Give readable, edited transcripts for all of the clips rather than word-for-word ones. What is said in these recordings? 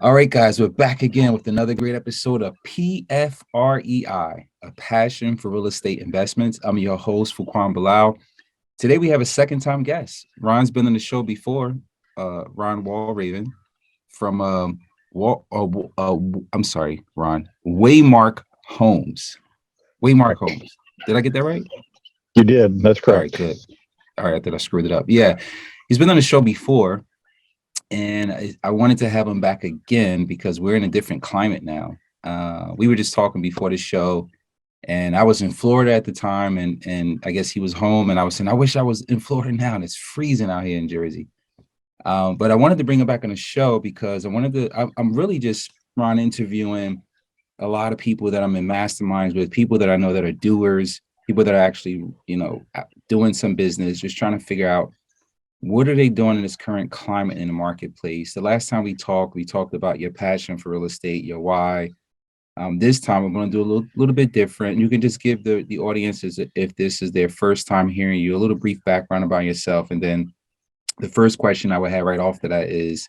All right, guys, we're back again with another great episode of PFREI, a passion for real estate investments. I'm your host, Fuquan Bilal. Today we have a second-time guest. Ron's been on the show before, Ron Walraven from I'm sorry, Ron, Waymark Homes. Waymark Correct. Homes. Did I get that right? You did. That's All right, correct. good. All right, I thought I screwed it up. Yeah, he's been on the show before, and I wanted to have him back again because we're in a different climate now. We were just talking before the show, and I was in Florida at the time, and I guess he was home, and I was saying, I wish I was in Florida now, and it's freezing out here in Jersey. But I wanted to bring him back on the show because I'm really just, Ron, interviewing a lot of people that I'm in masterminds with, people that I know that are doers, people that are actually, doing some business, just trying to figure out what are they doing in this current climate in the marketplace. The last time we talked about your passion for real estate, your why. This time we're going to do a little bit different. You can just give the audiences, if this is their first time hearing you, a little brief background about yourself. And then the first question I would have right off to that is,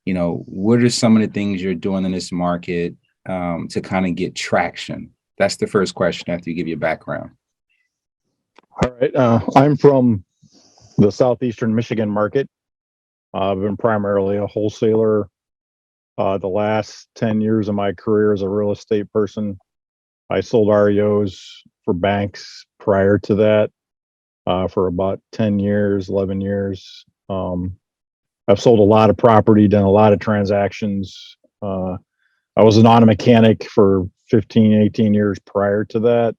what are some of the things you're doing in this market to kind of get traction? That's the first question after you give your background. All right. I'm from the southeastern Michigan market. I've been primarily a wholesaler. The last 10 years of my career as a real estate person, I sold REOs for banks prior to that for about 10 years, 11 years. I've sold a lot of property, done a lot of transactions. I was an auto mechanic for 15, 18 years prior to that.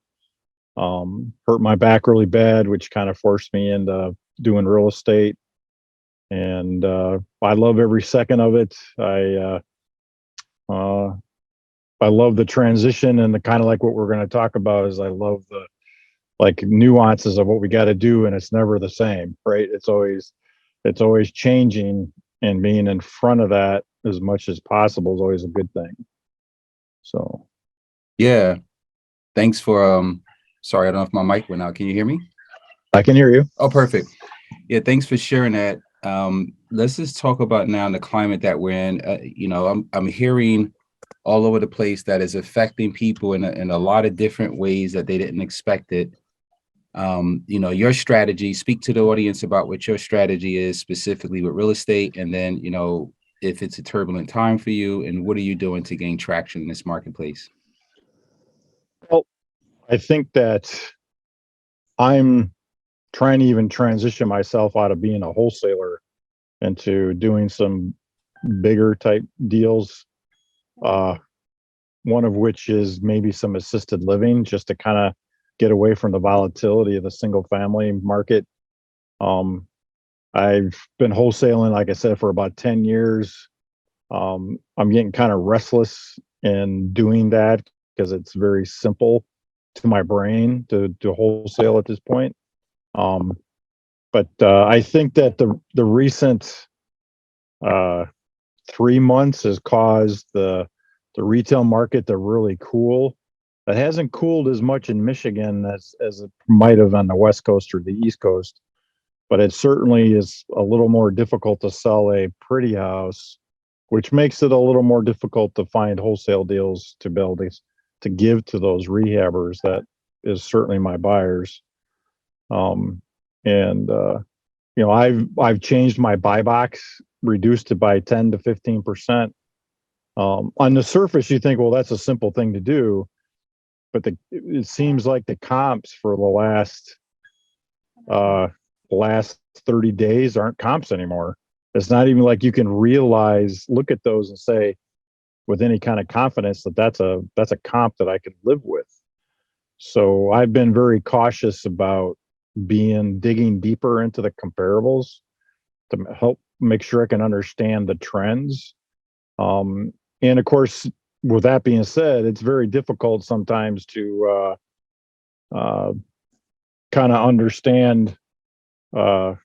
Hurt my back really bad, which kind of forced me into doing real estate. And I love every second of it. I love the transition, and the kind of like what we're going to talk about is I love the like nuances of what we got to do, and it's never the same, right? It's always changing, and being in front of that as much as possible is always a good thing. So Yeah. Thanks for sorry, I don't know if my mic went out. Can you hear me? I can hear you. Oh, perfect. Yeah, thanks for sharing that. Let's just talk about now the climate that we're in. I'm hearing all over the place that is affecting people in a lot of different ways that they didn't expect it. Your strategy, speak to the audience about what your strategy is specifically with real estate, and then, if it's a turbulent time for you, and what are you doing to gain traction in this marketplace? Well, I think that I'm trying to even transition myself out of being a wholesaler into doing some bigger type deals. One of which is maybe some assisted living, just to kind of get away from the volatility of the single family market. I've been wholesaling, like I said, for about 10 years. I'm getting kind of restless in doing that because it's very simple to my brain to wholesale at this point. But I think that the recent 3 months has caused the retail market to really cool. It hasn't cooled as much in Michigan as it might have on the West Coast or the East Coast, but it certainly is a little more difficult to sell a pretty house, which makes it a little more difficult to find wholesale deals to build to give to those rehabbers. That is certainly my buyers. And I've changed my buy box, reduced it by 10 to 15%. On the surface, you think, well, that's a simple thing to do, but it seems like the comps for the last 30 days aren't comps anymore. It's not even like you can look at those and say with any kind of confidence that that's a comp that I can live with. So I've been very cautious about digging deeper into the comparables to help make sure I can understand the trends. And of course, with that being said, it's very difficult sometimes to kind of understand the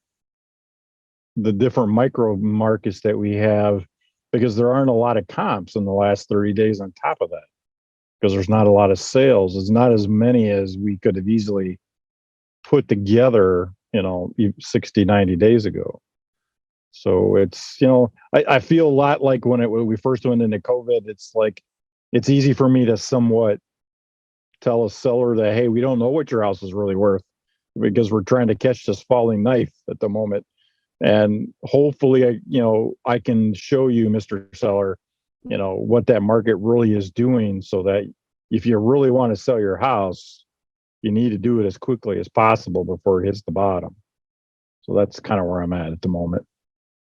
different micro markets that we have, because there aren't a lot of comps in the last 30 days on top of that, because there's not a lot of sales. It's not as many as we could have easily put together, 60, 90 days ago. So it's, I feel a lot like when we first went into COVID, it's like, it's easy for me to somewhat tell a seller that, hey, we don't know what your house is really worth because we're trying to catch this falling knife at the moment. And hopefully, I can show you, Mr. Seller, what that market really is doing, so that if you really want to sell your house, you need to do it as quickly as possible before it hits the bottom. So that's kind of where I'm at the moment.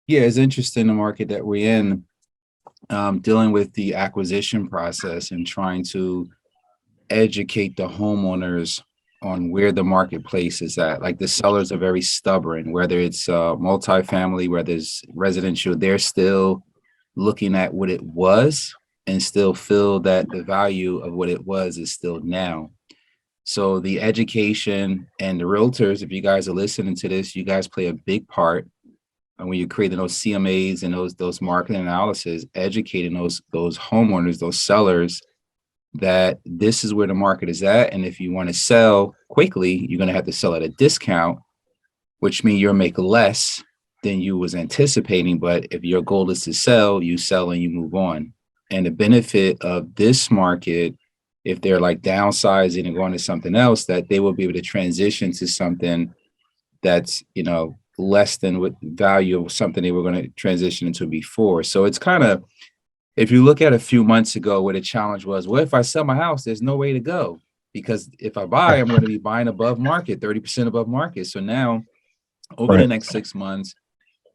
Yeah, it's interesting the market that we're in, dealing with the acquisition process and trying to educate the homeowners on where the marketplace is at. Like the sellers are very stubborn, whether it's multifamily, whether it's residential, they're still looking at what it was and still feel that the value of what it was is still now. So the education and the realtors, if you guys are listening to this, you guys play a big part. And when you're creating those CMAs and those marketing analysis, educating those homeowners, those sellers, that this is where the market is at. And if you want to sell quickly, you're going to have to sell at a discount, which means you'll make less than you was anticipating. But if your goal is to sell, you sell and you move on. And the benefit of this market, if they're like downsizing and going to something else, that they will be able to transition to something that's, less than what value of something they were going to transition into before. So it's kind of, if you look at a few months ago where the challenge was, well, if I sell my house, there's no way to go, because if I buy, I'm going to be buying above market, 30% above market. So now over the Right. next 6 months,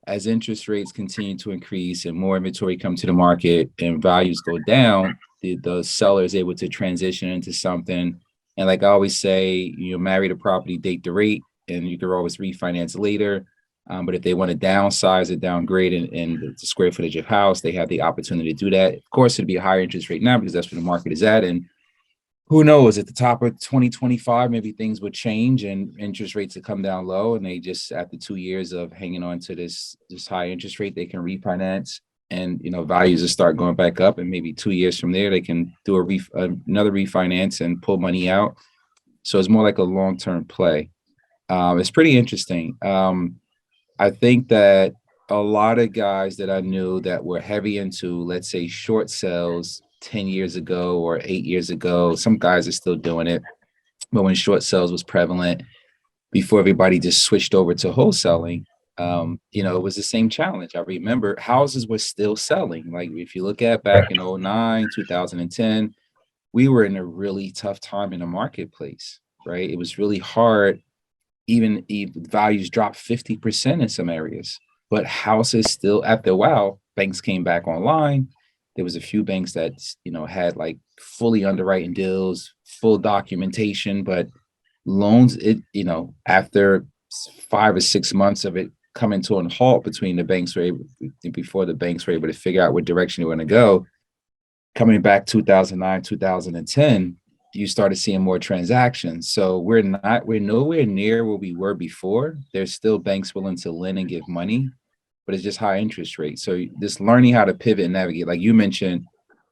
as interest rates continue to increase and more inventory come to the market and values go down, the seller is able to transition into something. And like I always say, marry the property, date the rate, and you can always refinance later. But if they want to downsize it, downgrade, and the square footage of house, they have the opportunity to do that. Of course, it'd be a higher interest rate now because that's where the market is at. And who knows, at the top of 2025, maybe things would change and interest rates would come down low. And they just, after 2 years of hanging on to this high interest rate, they can refinance, and, values will start going back up. And maybe 2 years from there, they can do another refinance and pull money out. So it's more like a long-term play. It's pretty interesting. I think that a lot of guys that I knew that were heavy into, let's say, short sales 10 years ago or 8 years ago, some guys are still doing it. But when short sales was prevalent, before everybody just switched over to wholesaling, it was the same challenge. I remember houses were still selling. Like if you look at back in 09, 2010, we were in a really tough time in the marketplace, right? It was really hard. Even if values dropped 50% in some areas, but houses still, after a while, banks came back online. There was a few banks that, had like fully underwriting deals, full documentation, but loans, after 5 or 6 months of it coming to a halt between the banks before the banks were able to figure out what direction they were going to go, coming back 2009, 2010, you started seeing more transactions. So we're nowhere near where we were before. There's still banks willing to lend and give money, but it's just high interest rates. So just learning how to pivot and navigate, like you mentioned,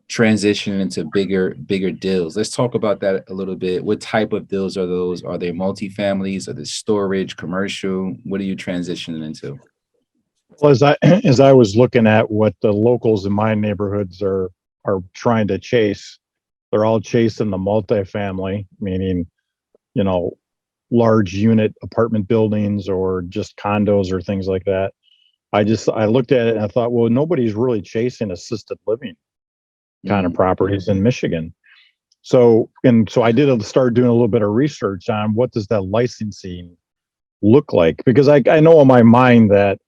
transitioning into bigger deals. Let's talk about that a little bit. What type of deals are those? Are they multifamilies? Are they storage, commercial? What are you transitioning into? Well, as I was looking at what the locals in my neighborhoods are trying to chase, they're all chasing the multifamily, meaning, you know, large unit apartment buildings or just condos or things like that. I looked at it and I thought, well, nobody's really chasing assisted living kind of properties in Michigan. So I did start doing a little bit of research on what does that licensing look like, because I know in my mind that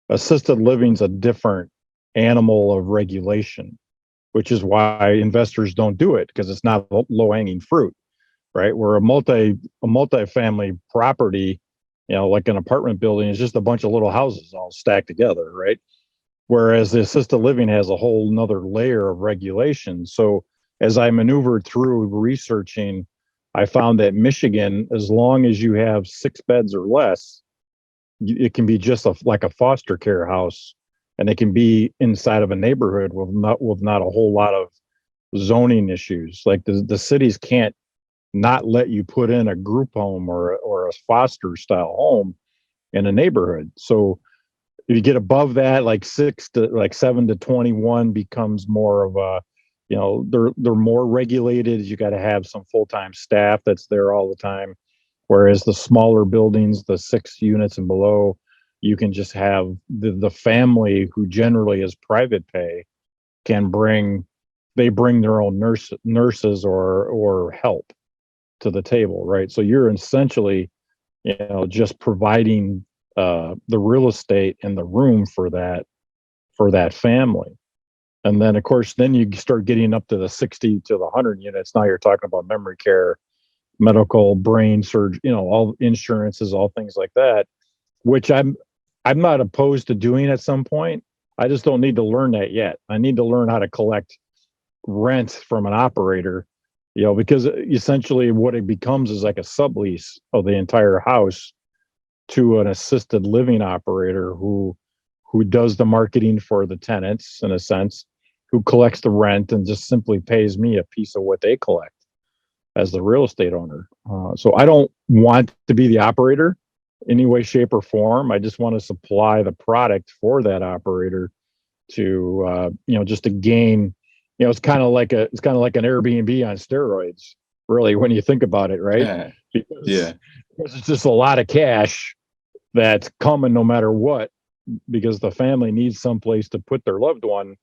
assisted living is a different animal of regulation, which is why investors don't do it, because it's not low hanging fruit, right? Where a multi-family property, like an apartment building, is just a bunch of little houses all stacked together, right? Whereas the assisted living has a whole nother layer of regulation. So as I maneuvered through researching, I found that Michigan, as long as you have 6 beds or less, it can be just like a foster care house, and it can be inside of a neighborhood with not a whole lot of zoning issues. Like the cities can't not let you put in a group home or a foster style home in a neighborhood. So if you get above that, like 7 to 21 becomes more of a, they're more regulated. You got to have some full-time staff that's there all the time. Whereas the smaller buildings, the 6 units and below, you can just have the family, who generally is private pay, can bring their own nurses or help to the table, right? So you're essentially, just providing the real estate and the room for that family. And then, of course, then you start getting up to the 60 to the 100 units. Now you're talking about memory care, medical, brain surgery, all insurances, all things like that, which I'm not opposed to doing at some point. I just don't need to learn that yet. I need to learn how to collect rent from an operator, because essentially what it becomes is like a sublease of the entire house to an assisted living operator who does the marketing for the tenants, in a sense, who collects the rent and just simply pays me a piece of what they collect as the real estate owner. So I don't want to be the operator any way, shape, or form. I just want to supply the product for that operator to, just to gain. It's kind of like an Airbnb on steroids, really, when you think about it, right? Yeah. Because it's just a lot of cash that's coming no matter what, because the family needs someplace to put their loved one,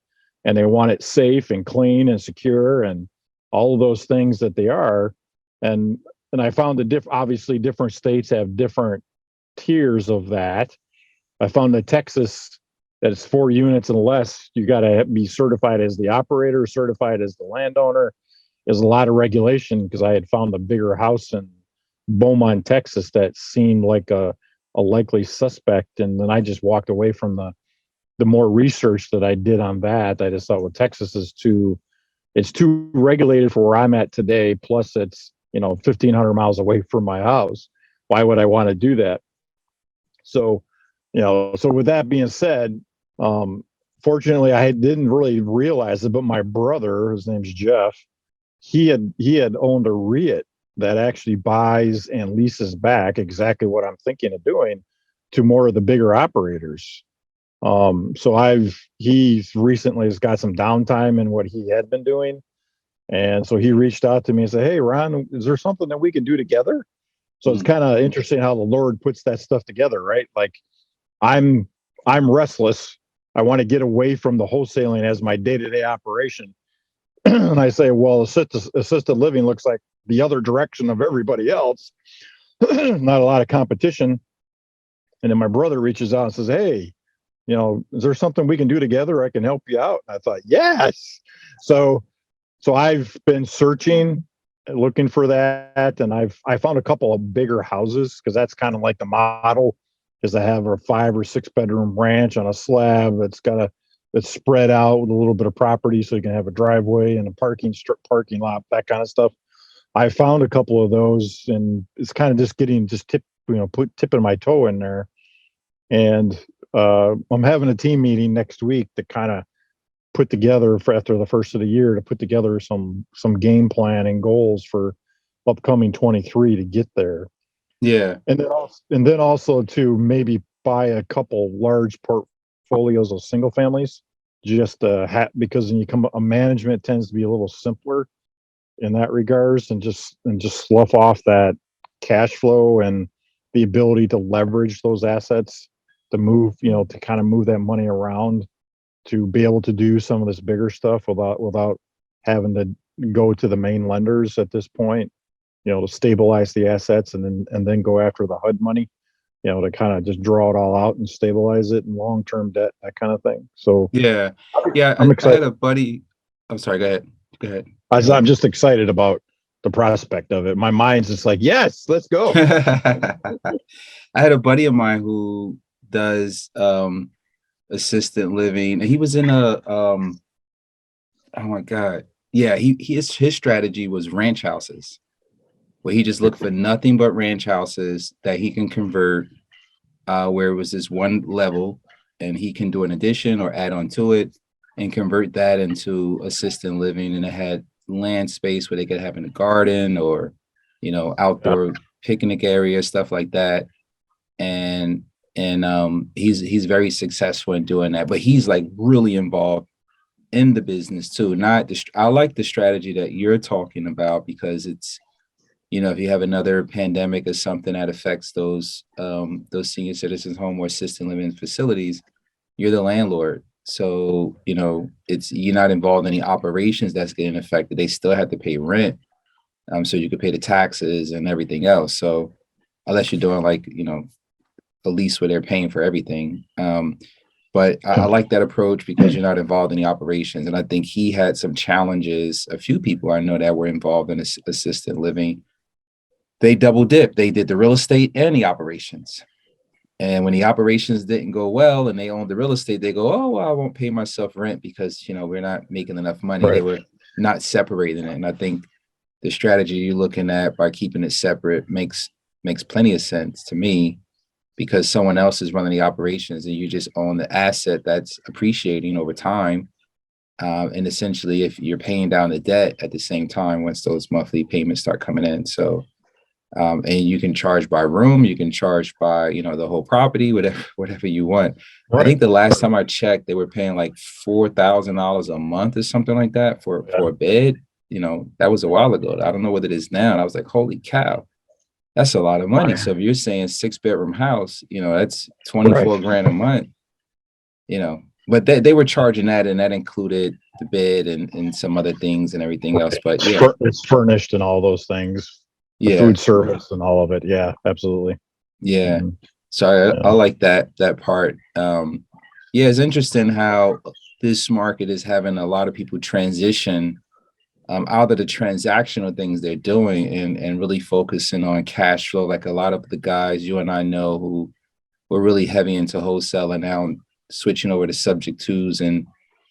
and they want it safe and clean and secure and all of those things that they are. And I found that obviously different states have different tiers of that. I found that Texas, that it's 4 units and less, you got to be certified as the operator, certified as the landowner. There's a lot of regulation, because I had found a bigger house in Beaumont, Texas, that seemed like a likely suspect, and then I just walked away from the more research that I did on that. I just thought, well, Texas is it's too regulated for where I'm at today. Plus, it's 1,500 miles away from my house. Why would I want to do that? So, so with that being said, fortunately, I didn't really realize it, but my brother, his name's Jeff, he had owned a REIT that actually buys and leases back exactly what I'm thinking of doing to more of the bigger operators. So he recently has got some downtime in what he had been doing. And so he reached out to me and said, "Hey, Ron, is there something that we can do together?" So it's kind of interesting how the Lord puts that stuff together, right? Like I'm I'm restless. I want to get away from the wholesaling as my day-to-day operation. And I say, well, assisted living looks like the other direction of everybody else. Not a lot of competition. And then my brother reaches out and says, "Hey, is there something we can do together? I can help you out." And I thought, yes. So I've been searching, looking for that, and I found a couple of bigger houses, because that's kind of like the model, is I have a 5 or 6 bedroom ranch on a slab that's spread out with a little bit of property, so you can have a driveway and a parking lot, that kind of stuff. I found a couple of those, and it's kind of just tipping my toe in there. And I'm having a team meeting next week to kind of put together, for after the first of the year, to put together some game plan and goals for upcoming 23 to get there. Yeah. And then also to maybe buy a couple large portfolios of single families, just because when you come, a management tends to be a little simpler in that regards, and just slough off that cash flow and the ability to leverage those assets to move, to kind of move that money around, to be able to do some of this bigger stuff without having to go to the main lenders at this point, to stabilize the assets, and then go after the HUD money, to kind of just draw it all out and stabilize it in long-term debt, that kind of thing. So Yeah. I'm I had excited. a buddy. I'm sorry, go ahead. Go ahead. I'm just excited about the prospect of it. My mind's just like, yes, let's go. I had a buddy of mine who does assisted living, and he was in a oh my God. Yeah, his strategy was ranch houses, where he just looked for nothing but ranch houses that he can convert, where it was this one level, and he can do an addition or add on to it and convert that into assisted living. And it had land space where they could have in a garden, or outdoor picnic area, stuff like that. And and he's very successful in doing that. But he's like really involved in the business too. Not the, I like the strategy that you're talking about because it's, you know, if you have another pandemic or something that affects those senior citizens home or assisted living facilities, you're the landlord. So, you know, it's, you're not involved in any operations that's getting affected. They still have to pay rent. So you could pay the taxes and everything else. So unless you're doing like, you know, a lease where they're paying for everything. But I like that approach because you're not involved in the operations. And I think he had some challenges. A few people I know that were involved in assisted living, they double dipped. They did the real estate and the operations. And when the operations didn't go well and they owned the real estate, they go, oh, well, I won't pay myself rent because, you know, we're not making enough money. They Right. were not separating it. And I think the strategy you're looking at by keeping it separate makes plenty of sense to me because someone else is running the operations and you just own the asset that's appreciating over time. And essentially, if you're paying down the debt at the same time, once those monthly payments start coming in. So, and you can charge by room, you can charge by, you know, the whole property, whatever you want. I Right. think the last time I checked, they were paying like $4,000 a month or something like that for a bed. You know, that was a while ago. I don't know what it is now. And I was like, holy cow, that's a lot of money. So if you're saying 6-bedroom house, you know, that's Right. 24 grand a month, you know, but they were charging that and that included the bed and some other things and everything else. But yeah, It's furnished and all those things, the yeah, food service and all of it. Yeah, absolutely. yeah. Hmm. So I Yeah. like that part. Yeah, it's interesting how this market is having a lot of people transition out of the transactional things they're doing and really focusing on cash flow. Like a lot of the guys you and I know who were really heavy into wholesale and now switching over to subject twos and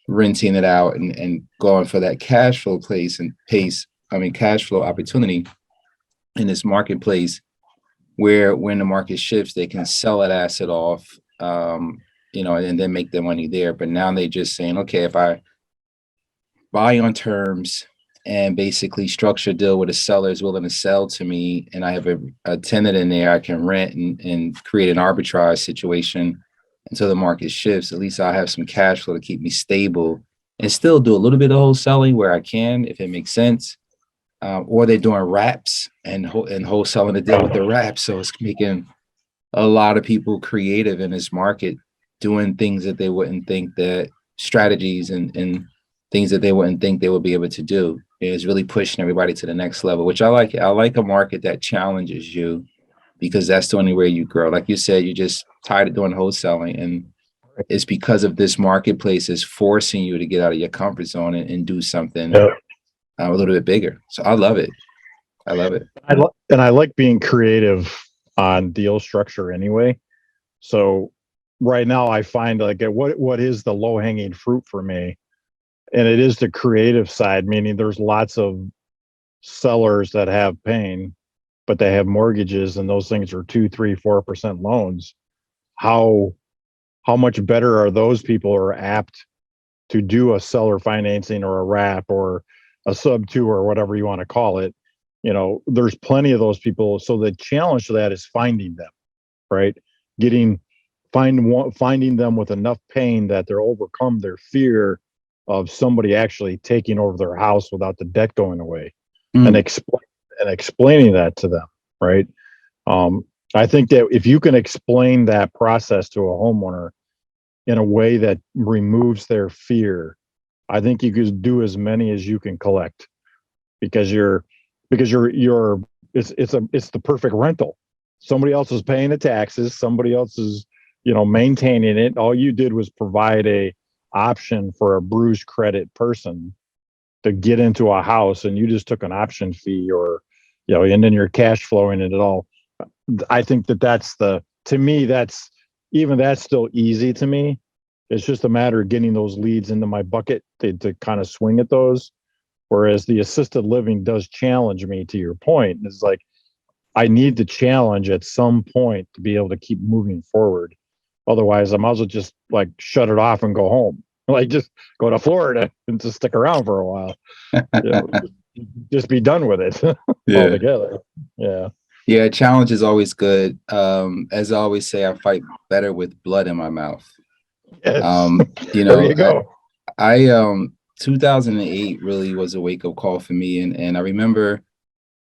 renting it out and going for that cash flow place and pace. I mean, cash flow opportunity in this marketplace where when the market shifts, they can sell that asset off, you know, and then make their money there. But now they're just saying, okay, if I buy on terms and basically structure a deal with a seller is willing to sell to me and I have a tenant in there I can rent and create an arbitrage situation until the market shifts, at least I'll have some cash flow to keep me stable and still do a little bit of wholesaling where I can, if it makes sense. Or they're doing wraps and wholesaling to deal with the wraps. So it's making a lot of people creative in this market doing things that they wouldn't think that strategies and things that they wouldn't think they would be able to do. It's really pushing everybody to the next level, which I like. I like a market that challenges you because that's the only way you grow. Like you said, you're just tired of doing wholesaling. And it's because of this marketplace is forcing you to get out of your comfort zone and do something Yeah. a little bit bigger. So I love it. I love it. And I like being creative on deal structure anyway. So right now I find like what is the low hanging fruit for me, and it is the creative side. Meaning there's lots of sellers that have pain, but they have mortgages, and those things are 2, 3, 4% loans. How how much better are those people are apt to do a seller financing or a wrap or a sub two or whatever you want to call it? You know, there's plenty of those people. So the challenge to that is finding them, right? Getting finding them with enough pain that they're overcome their fear of somebody actually taking over their house without the debt going away, and Mm, explaining that to them, right? Um, I think that if you can explain that process to a homeowner in a way that removes their fear, I think you could do as many as you can collect because you're it's the perfect rental. Somebody else is paying the taxes, somebody else is, you know, maintaining it. All you did was provide a option for a bruised credit person to get into a house, and you just took an option fee, or, you know, and then you're cash flowing it all. I think that that's the, to me, that's, even that's still easy to me. It's just a matter of getting those leads into my bucket to kind of swing at those. Whereas the assisted living does challenge me, to your point. It's like I need the challenge at some point to be able to keep moving forward. Otherwise, I might as well just like shut it off and go home. Like just go to Florida and just stick around for a while. You know, just be done with it yeah. altogether. Yeah. Yeah, challenge is always good. As I always say, I fight better with blood in my mouth. Yes. You There know, you go. 2008 really was a wake up call for me, and I remember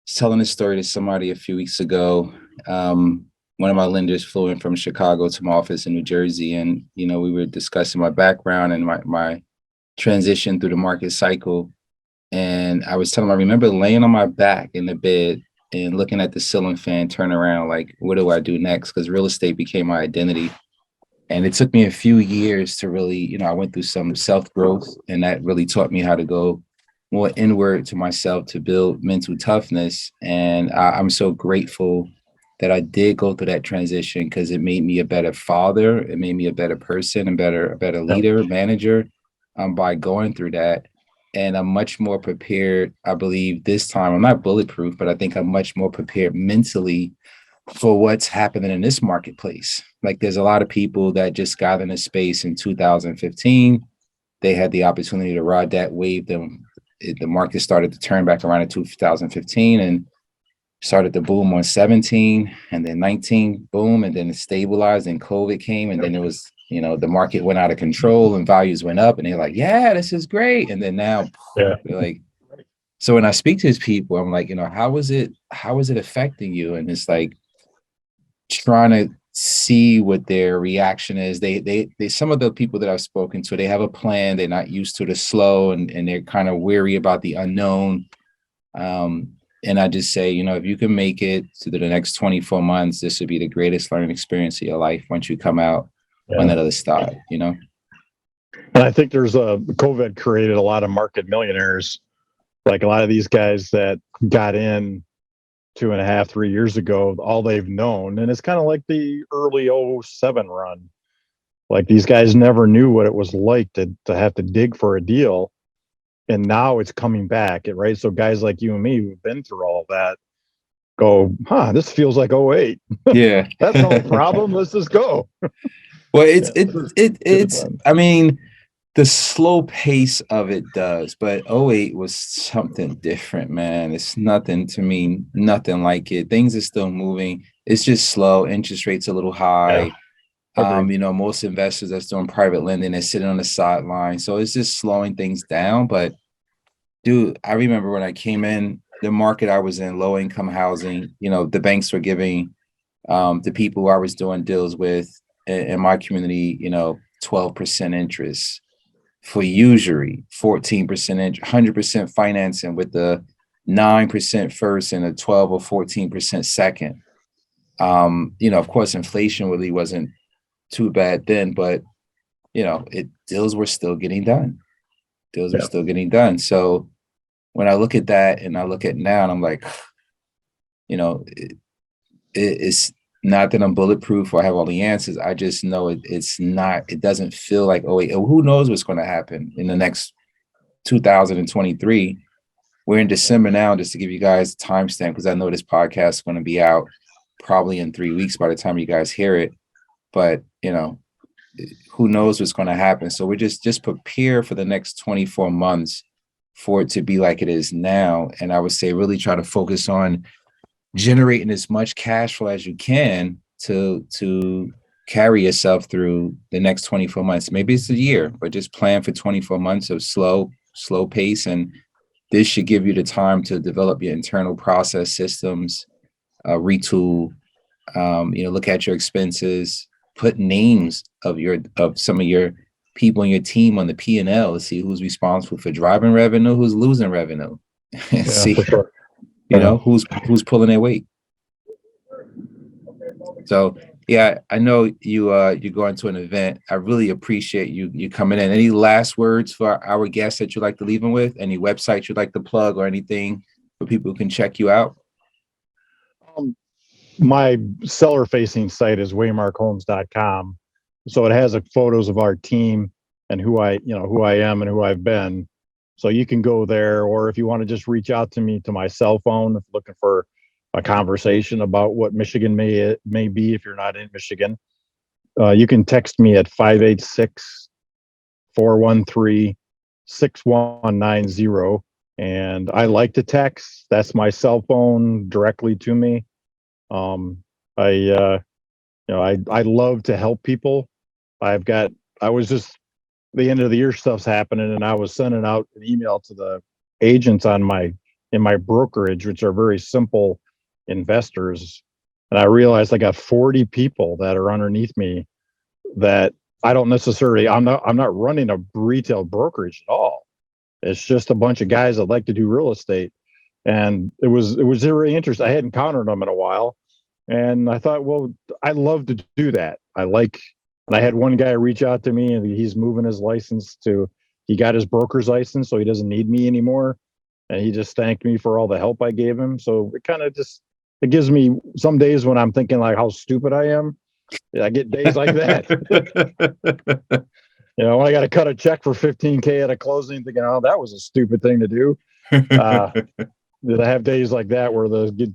telling this story to somebody a few weeks ago. One of my lenders flew in from Chicago to my office in New Jersey, and we were discussing my background and my transition through the market cycle. And I was telling him, I remember laying on my back in the bed and looking at the ceiling fan turn around, like, what do I do next? Because real estate became my identity. And it took me a few years to really, I went through some self growth, and that really taught me how to go more inward to myself to build mental toughness. And I'm so grateful that I did go through that transition because it made me a better father. It made me a better person and a better Yep. leader, manager, by going through that. And I'm much more prepared. I believe this time I'm not bulletproof, but I think I'm much more prepared mentally for what's happening in this marketplace. Like there's a lot of people that just got in a space in 2015. They had the opportunity to ride that wave. The market started to turn back around in 2015 and started to boom on 17 and then 19, boom, and then it stabilized and COVID came. And then it was, the market went out of control and values went up and they're like, yeah, this is great. And then now Yeah. they're like, so when I speak to these people, I'm like, how is it affecting you? And it's like, trying to see what their reaction is. They some of the people that I've spoken to, they have a plan. They're not used to the slow, and they're kind of weary about the unknown. And I just say, if you can make it to the next 24 months, this would be the greatest learning experience of your life once you come out on Yeah. that other side. And I think there's COVID created a lot of market millionaires. Like a lot of these guys that got in 2.5, 3 years ago, all they've known, and it's kind of like the early '07 run. Like these guys never knew what it was like to have to dig for a deal, and now it's coming back, right? So guys like you and me who've been through all that go, this feels like '08. Yeah. That's no problem. Let's just go. Well, Yeah, good it's fun. I mean, the slow pace of it does, but '08 was something different, man. It's nothing to me, nothing like it. Things are still moving. It's just slow. Interest rates a little Yeah, high. agreed. Most investors that's doing private lending, they're sitting on the sideline. So it's just slowing things down. But dude, I remember when I came in, the market I was in, low income housing, the banks were giving the people who I was doing deals with in my community, 12% interest for usury, 14% 100% financing with the 9% first and a 12 or 14% second. Of course, inflation really wasn't too bad then, but deals were still getting done. Deals were Yeah, still getting done. So when I look at that and I look at now, and I'm like, you know, it, it's not that I'm bulletproof or have all the answers. I just know it's not. It doesn't feel like, oh wait, who knows what's going to happen in the next 2023. We're in December now, just to give you guys a timestamp, because I know this podcast is going to be out probably in 3 weeks by the time you guys hear it. But who knows what's going to happen? So we're just prepare for the next 24 months for it to be like it is now. And I would say really try to focus on generating as much cash flow as you can to carry yourself through the next 24 months. Maybe it's a year, but just plan for 24 months of slow pace. And this should give you the time to develop your internal process systems, retool, look at your expenses, put names of some of your people in your team on the P&L to see who's responsible for driving revenue, who's losing revenue, and yeah, for see, sure. Yeah. who's pulling their weight. So yeah, I know you're going to an event. I really appreciate you coming in. Any last words for our guests that you'd like to leave them with? Any websites you'd like to plug or anything for people who can check you out? Um, my seller facing site is waymarkhomes.com. So it has photos of our team and who I am and who I've been. So you can go there, or if you want to just reach out to me to my cell phone, if looking for a conversation about what Michigan may be if you're not in Michigan, you can text me at 586-413-6190. And I like to text. That's my cell phone directly to me. I love to help people. I was just, the end of the year stuff's happening, and I was sending out an email to the agents in my brokerage, which are very simple investors. And I realized I got 40 people that are underneath me that I don't necessarily, I'm not running a retail brokerage at all. It's just a bunch of guys that like to do real estate. And it was very interesting. I hadn't encountered them in a while. And I thought, well, I love to do that. And I had one guy reach out to me, and he's moving his license he got his broker's license, so he doesn't need me anymore. And he just thanked me for all the help I gave him. So it kind of it gives me some days when I'm thinking like how stupid I am. I get days like that. When I got to cut a check for 15K at a closing, thinking, oh, that was a stupid thing to do. I have days like that where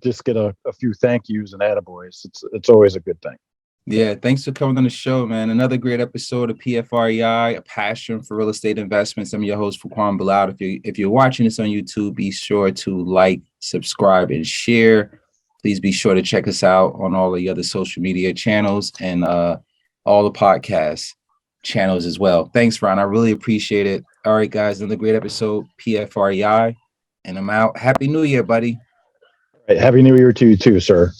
just get a few thank yous and attaboys. It's always a good thing. Yeah, thanks for coming on the show, man. Another great episode of PFREI, a passion for real estate investments. I'm your host, Fuquan Bilal. If you're watching this on YouTube, be sure to like, subscribe, and share. Please be sure to check us out on all the other social media channels and all the podcast channels as well. Thanks, Ron. I really appreciate it. All right, guys, another great episode, PFREI, and I'm out. Happy New Year, buddy. Happy New Year to you too, sir.